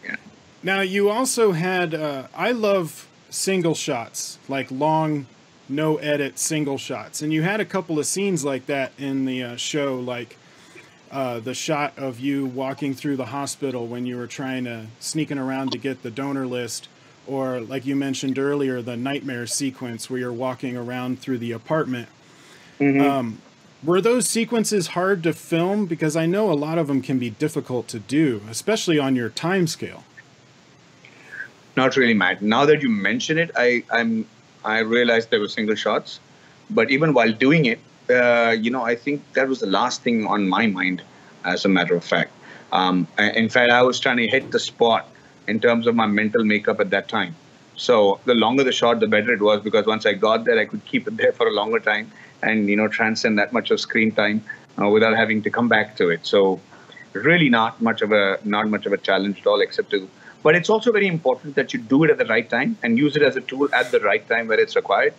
Yeah. Now, you also had, I love single shots, like long no edit single shots. And you had a couple of scenes like that in the show, like the shot of you walking through the hospital when you were trying to sneaking around to get the donor list, or like you mentioned earlier, the nightmare sequence where you're walking around through the apartment. Were those sequences hard to film? Because I know a lot of them can be difficult to do, especially on your time scale. Not really, Matt. Now that you mention it, I realized there were single shots, but even while doing it, I think that was the last thing on my mind, as a matter of fact. In fact, I was trying to hit the spot in terms of my mental makeup at that time. So the longer the shot, the better it was, because once I got there, I could keep it there for a longer time and, transcend that much of screen time without having to come back to it. So really not much of a challenge at all, but it's also very important that you do it at the right time and use it as a tool at the right time where it's required.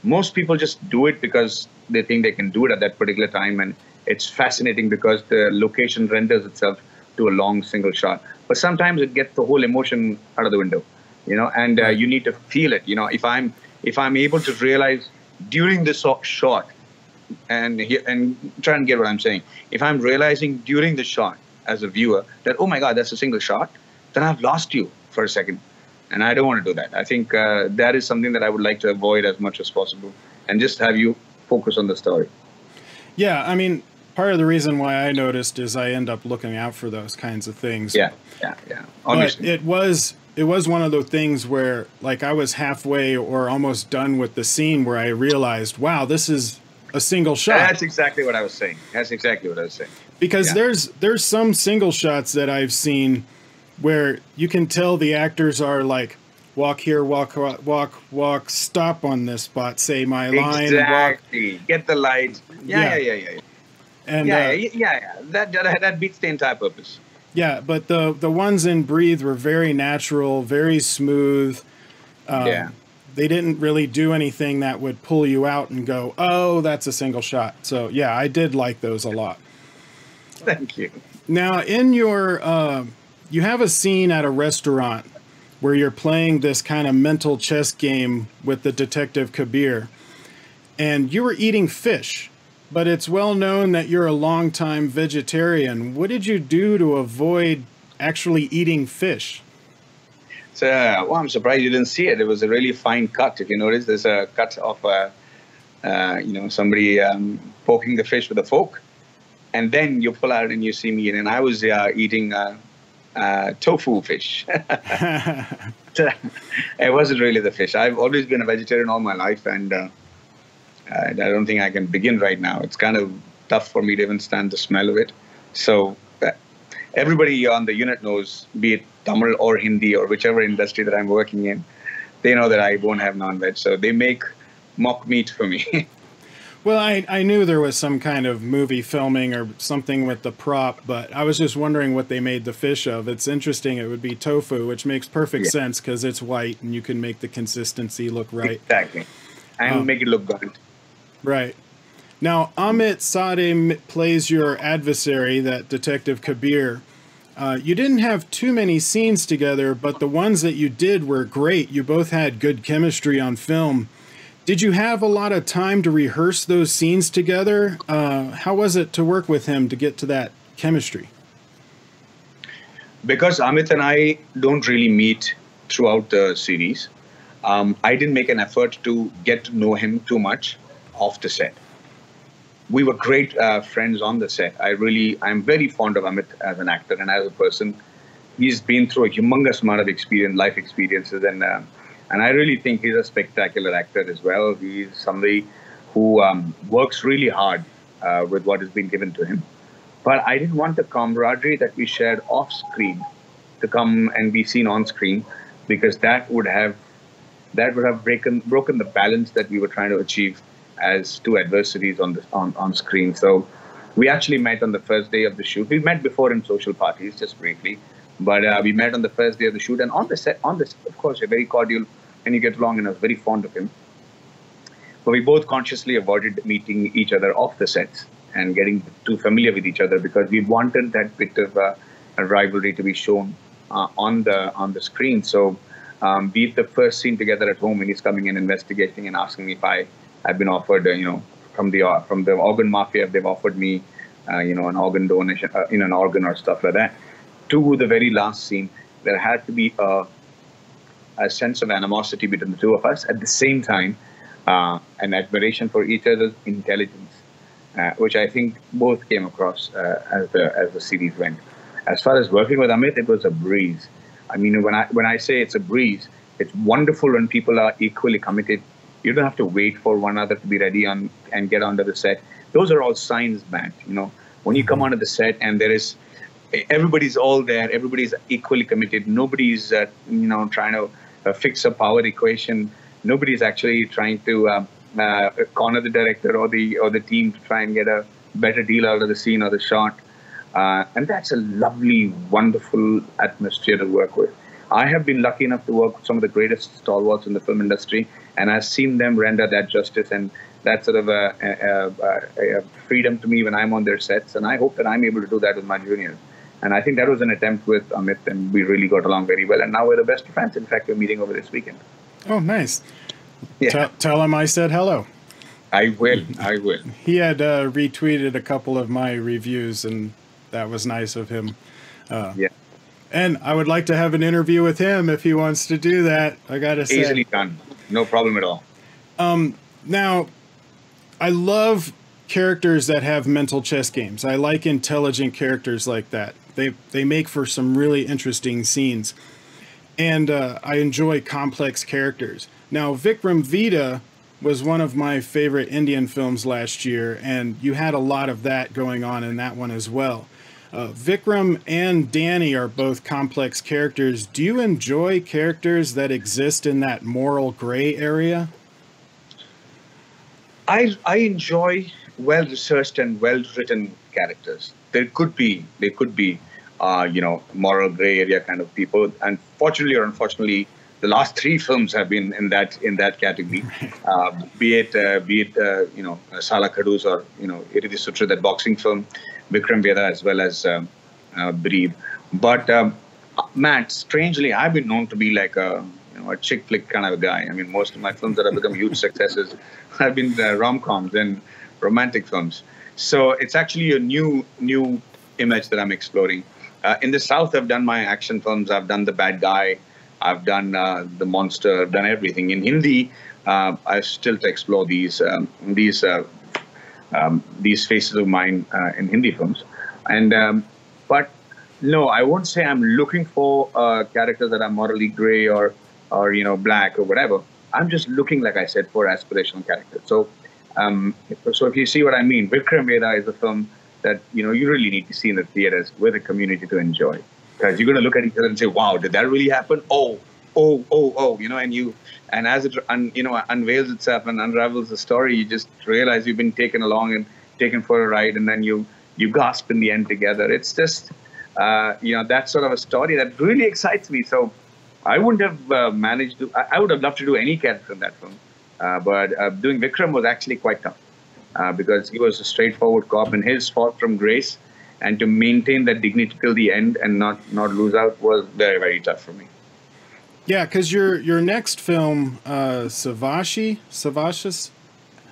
Most people just do it because they think they can do it at that particular time, and it's fascinating because the location renders itself to a long single shot. But sometimes it gets the whole emotion out of the window, and you need to feel it. If I'm able to realize during the shot, and try and get what I'm saying. If I'm realizing during the shot as a viewer that, oh my God, that's a single shot, then I've lost you for a second. And I don't want to do that. I think that is something that I would like to avoid as much as possible, and just have you focus on the story. Yeah, I mean, part of the reason why I noticed is I end up looking out for those kinds of things. Yeah. Obviously. But it was one of those things where, like, I was halfway or almost done with the scene where I realized, wow, this is a single shot. That's exactly what I was saying. Because there's some single shots that I've seen where you can tell the actors are like, walk here, walk, stop on this spot, say my line. Exactly. Get the light. Yeah. And that beats the entire purpose. Yeah, but the ones in Breathe were very natural, very smooth. They didn't really do anything that would pull you out and go, oh, that's a single shot. So, yeah, I did like those a lot. Thank you. Now, in your, you have a scene at a restaurant where you're playing this kind of mental chess game with the Detective Kabir, and you were eating fish, but it's well known that you're a longtime vegetarian. What did you do to avoid actually eating fish? So, I'm surprised you didn't see it. It was a really fine cut. If you notice, there's a cut of, somebody poking the fish with a fork, and then you pull out and you see me, and I was eating tofu fish. It wasn't really the fish. I've always been a vegetarian all my life, and I don't think I can begin right now. It's kind of tough for me to even stand the smell of it. So everybody on the unit knows, be it Tamil or Hindi or whichever industry that I'm working in, they know that I won't have non-veg. So they make mock meat for me. Well, I knew there was some kind of movie filming or something with the prop, but I was just wondering what they made the fish of. It's interesting. It would be tofu, which makes perfect sense because it's white and you can make the consistency look right. Exactly. And make it look good. Right. Now, Amit Sadeh plays your adversary, that Detective Kabir. You didn't have too many scenes together, but the ones that you did were great. You both had good chemistry on film. Did you have a lot of time to rehearse those scenes together? How was it to work with him to get to that chemistry? Because Amit and I don't really meet throughout the series, I didn't make an effort to get to know him too much off the set. We were great friends on the set. I'm very fond of Amit as an actor and as a person. He's been through a humongous amount of life experiences, and I really think he's a spectacular actor as well. He's somebody who works really hard with what has been given to him. But I didn't want the camaraderie that we shared off screen to come and be seen on screen, because that would have broken the balance that we were trying to achieve as two adversaries on screen. So we actually met on the first day of the shoot. We met before in social parties, just briefly. But we met on the first day of the shoot, and on the set, of course, we're very cordial and you get along, and I was very fond of him. But we both consciously avoided meeting each other off the sets and getting too familiar with each other, because we wanted that bit of a rivalry to be shown on the screen. So Be it the first scene together at home when he's coming in, investigating, and asking me if I've been offered, from the organ mafia, if they've offered me, an organ donation, an organ or stuff like that. To the very last scene, there had to be a sense of animosity between the two of us. At the same time, an admiration for each other's intelligence, which I think both came across as the series went. As far as working with Amit, it was a breeze. I mean, when I say it's a breeze, it's wonderful when people are equally committed. You don't have to wait for one another to be ready and get onto the set. Those are all signs, Matt. When you come onto the set and everybody's all there, everybody's equally committed. Nobody's trying to fix a power equation. Nobody's actually trying to corner the director or the team to try and get a better deal out of the scene or the shot. And that's a lovely, wonderful atmosphere to work with. I have been lucky enough to work with some of the greatest stalwarts in the film industry, and I've seen them render that justice and that sort of a freedom to me when I'm on their sets. And I hope that I'm able to do that with my juniors. And I think that was an attempt with Amit, and we really got along very well. And now we're the best friends. In fact, we're meeting over this weekend. Oh, nice. Yeah. Tell him I said hello. I will. He had retweeted a couple of my reviews, and that was nice of him. Yeah. And I would like to have an interview with him if he wants to do that. I got to say. Easily done. No problem at all. Now, I love characters that have mental chess games. I like intelligent characters like that. They make for some really interesting scenes. And I enjoy complex characters. Now, Vikram Vedha was one of my favorite Indian films last year, and you had a lot of that going on in that one as well. Vikram and Danny are both complex characters. Do you enjoy characters that exist in that moral gray area? I enjoy well-researched and well-written characters. There could be moral gray area kind of people. And fortunately or unfortunately, the last three films have been in that category. Be it Sala Khadu's or Iridi Sutra, that boxing film, Vikram Vedha as well as Breathe. But Matt, strangely, I've been known to be like a chick flick kind of a guy. I mean, most of my films that have become huge successes have been rom-coms and romantic films. So it's actually a new image that I'm exploring. In the South, I've done my action films. I've done the bad guy. I've done the monster. I've done everything. In Hindi, I still to explore these faces of mine in Hindi films. And but no, I won't say I'm looking for characters that are morally gray or black or whatever. I'm just looking, like I said, for aspirational characters. So if you see what I mean, Vikram Vedha is a film that you really need to see in the theaters with a community to enjoy, because you're going to look at each other and say, "Wow, did that really happen?" Oh, and as it unveils itself and unravels the story, you just realize you've been taken along and taken for a ride, and then you gasp in the end together. It's just that sort of a story that really excites me. So I wouldn't have managed to. I would have loved to do any character in that film, but doing Vikram was actually quite tough because he was a straightforward cop, and his fought from grace, and to maintain that dignity till the end and not lose out was very, very tough for me. Yeah, because your next film, Savashis,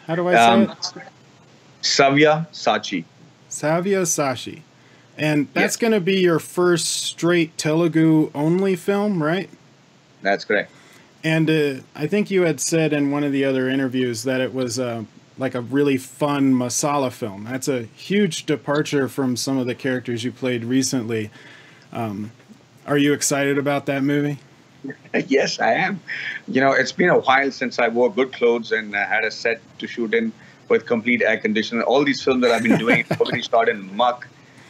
how do I say it? Savyasachi. Savyasachi. And that's going to be your first straight Telugu-only film, right? That's correct. And I think you had said in one of the other interviews that it was like a really fun masala film. That's a huge departure from some of the characters you played recently. Are you excited about that movie? Yes, I am. It's been a while since I wore good clothes and had a set to shoot in with complete air conditioning. All these films that I've been doing, probably shot in muck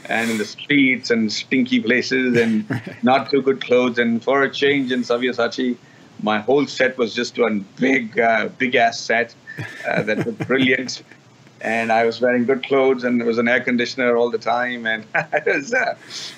and in the streets and stinky places and not too good clothes. And for a change in Savyasachi, my whole set was just one big ass set that was brilliant. And I was wearing good clothes, and there was an air conditioner all the time, and it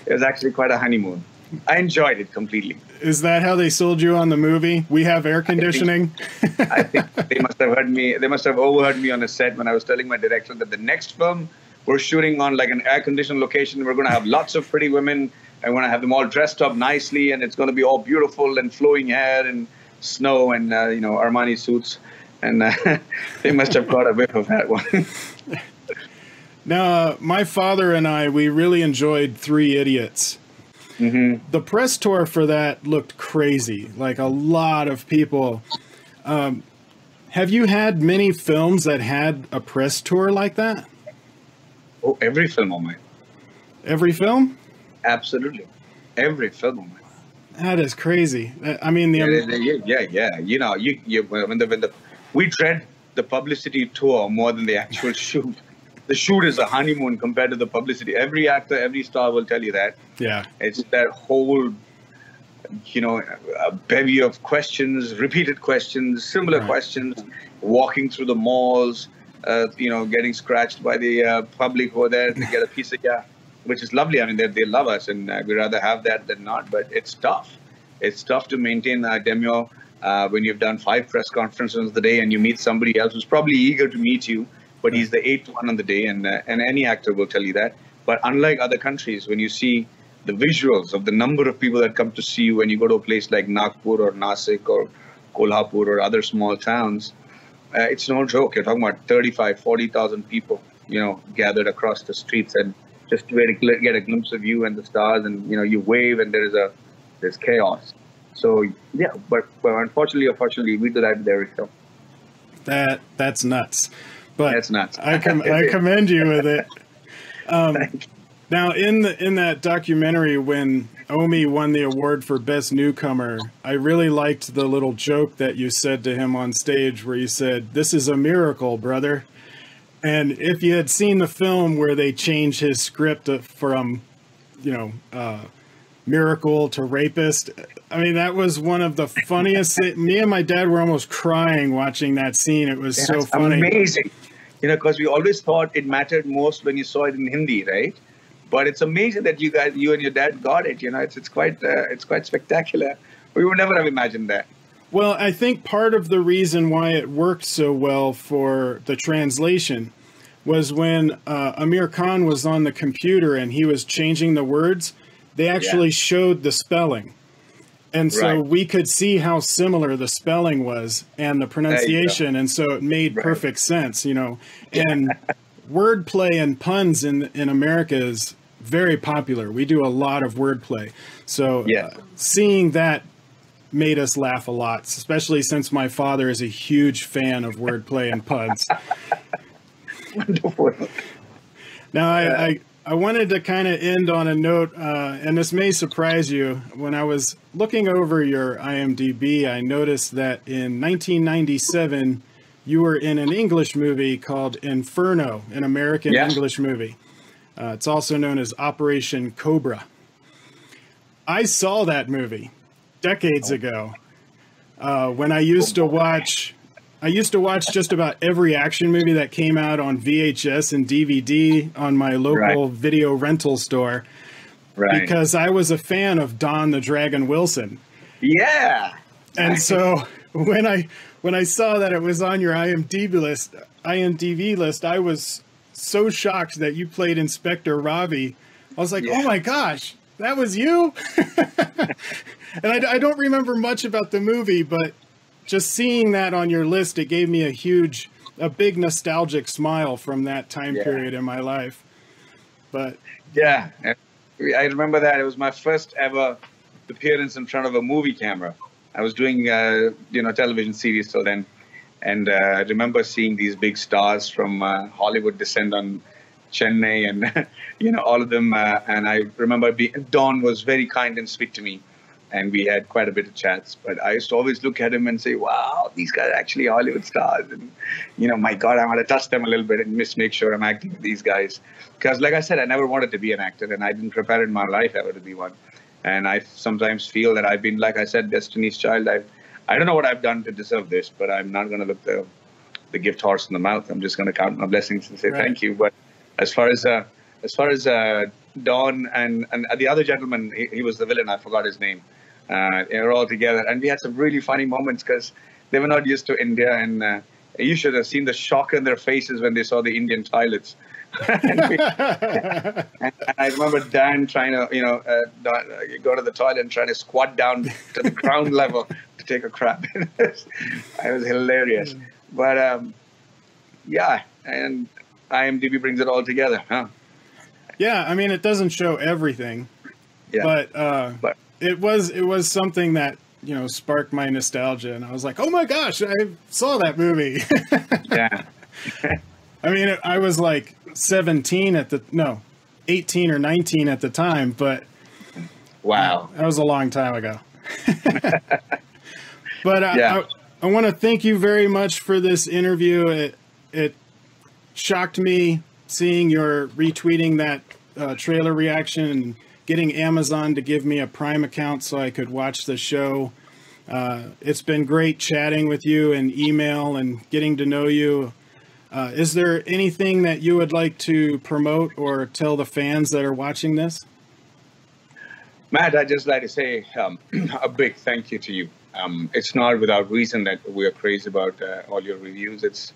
was actually quite a honeymoon. I enjoyed it completely. Is that how they sold you on the movie? We have air conditioning? I think they must have heard me. They must have overheard me on a set when I was telling my director that the next film we're shooting on like an air-conditioned location. We're going to have lots of pretty women I want to have them all dressed up nicely, and it's going to be all beautiful and flowing hair and snow and Armani suits. And they must have caught a whiff of that one. Now, my father and I, we really enjoyed Three Idiots. Mm-hmm. The press tour for that looked crazy, like a lot of people. Have you had many films that had a press tour like that? Oh, every film of mine. Every film? Absolutely. Every film of mine. That is crazy. I mean, yeah. You know, we dread the publicity tour more than the actual shoot. The shoot is a honeymoon compared to the publicity. Every actor, every star will tell you that. Yeah. It's that whole, a bevy of questions, repeated questions, similar questions, walking through the malls, getting scratched by the public who are there to get a piece of which is lovely. I mean, they love us, and we'd rather have that than not. But it's tough. It's tough to maintain a demo when you've done 5 press conferences of the day and you meet somebody else who's probably eager to meet you, but he's the 8th one on the day, and any actor will tell you that. But unlike other countries, when you see the visuals of the number of people that come to see you when you go to a place like Nagpur or Nasik or Kolhapur or other small towns, it's no joke. You're talking about 35, 40,000 people, gathered across the streets, and just to get a glimpse of you and the stars, and you wave, and there's chaos. So yeah, but unfortunately, we do that with every film. That's nuts. But that's nuts. I commend you with it. Now, in that documentary, when Omi won the award for Best Newcomer, I really liked the little joke that you said to him on stage, where you said, "This is a miracle, brother." And if you had seen the film where they changed his script from, miracle to rapist, I mean, that was one of the funniest. Me and my dad were almost crying watching that scene. It was so funny. Amazing. Because we always thought it mattered most when you saw it in Hindi, right? But it's amazing that you and your dad got it. It's quite spectacular. We would never have imagined that. Well, I think part of the reason why it worked so well for the translation was when Amir Khan was on the computer and he was changing the words, they actually showed the spelling. And so we could see how similar the spelling was and the pronunciation. And so it made perfect sense, And wordplay and puns in America is very popular. We do a lot of wordplay. So seeing that made us laugh a lot, especially since my father is a huge fan of wordplay and puns. Wonderful. Now, I wanted to kind of end on a note, and this may surprise you. When I was looking over your IMDb, I noticed that in 1997, you were in an English movie called Inferno, an American English movie. It's also known as Operation Cobra. I saw that movie decades ago when I used to watch just about every action movie that came out on VHS and DVD on my local video rental store because I was a fan of Don the Dragon Wilson. Yeah. And so when I saw that it was on your IMDb list, I was so shocked that you played Inspector Ravi. I was like, oh my gosh, that was you? And I don't remember much about the movie, but just seeing that on your list, it gave me a big nostalgic smile from that time period in my life. But I remember that. It was my first ever appearance in front of a movie camera. I was doing television series till then, and I remember seeing these big stars from Hollywood descend on Chennai, and all of them. And I remember Don was very kind and sweet to me. And we had quite a bit of chats, but I used to always look at him and say, wow, these guys are actually Hollywood stars. And, my God, I want to touch them a little bit and just make sure I'm acting with these guys. Because like I said, I never wanted to be an actor, and I didn't prepare in my life ever to be one. And I sometimes feel that I've been, like I said, Destiny's child. I don't know what I've done to deserve this, but I'm not going to look the gift horse in the mouth. I'm just going to count my blessings and say thank you. But as far as Don and the other gentleman, he was the villain. I forgot his name. They were all together, and we had some really funny moments because they were not used to India, and you should have seen the shock in their faces when they saw the Indian pilots. And I remember Dan trying to, go to the toilet and trying to squat down to the ground level to take a crap. It was hilarious. But yeah, and IMDb brings it all together, huh? Yeah, I mean, it doesn't show everything, Yeah. but it was something that, sparked my nostalgia, and I was like, oh my gosh, I saw that movie. Yeah. I mean, I was like 18 or 19 at the time, but Wow. that was a long time ago. But Yeah. I want to thank you very much for this interview. It shocked me seeing your retweeting that trailer reaction and getting Amazon to give me a Prime account so I could watch the show. It's been great chatting with you and email and getting to know you. Is there anything that you would like to promote or tell the fans that are watching this? Matt, I'd just like to say a big thank you to you. It's not without reason that we are crazy about all your reviews. It's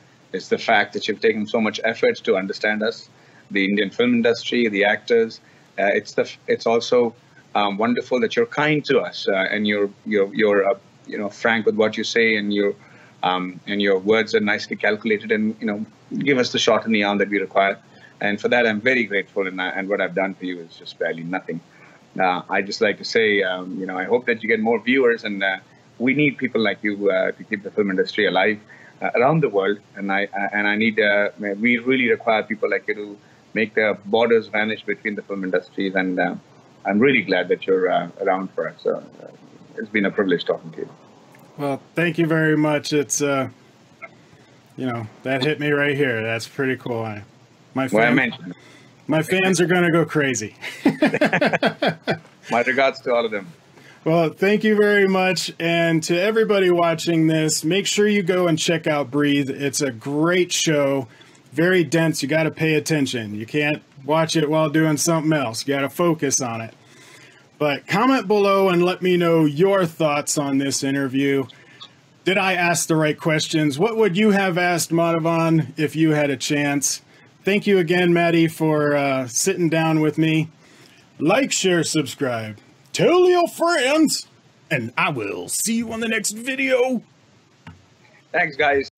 the fact that you've taken so much effort to understand us, the Indian film industry, the actors. It's also wonderful that you're kind to us and you're frank with what you say, and your words are nicely calculated, and give us the shot in the arm that we require. And for that, I'm very grateful. And what I've done for you is just barely nothing. I just like to say, I hope that you get more viewers, and we need people like you to keep the film industry alive around the world. And we really require people like you to make the borders vanish between the film industries. And I'm really glad that you're around for us. So it's been a privilege talking to you. Well, thank you very much. It's, that hit me right here. That's pretty cool. My fans are going to go crazy. My regards to all of them. Well, thank you very much. And to everybody watching this, make sure you go and check out Breathe. It's a great show. Very dense. You got to pay attention. You can't watch it while doing something else. You got to focus on it. But comment below and let me know your thoughts on this interview. Did I ask the right questions? What would you have asked Madhavan if you had a chance? Thank you again, Maddie, for sitting down with me. Like, share, subscribe. Tell your friends. And I will see you on the next video. Thanks, guys.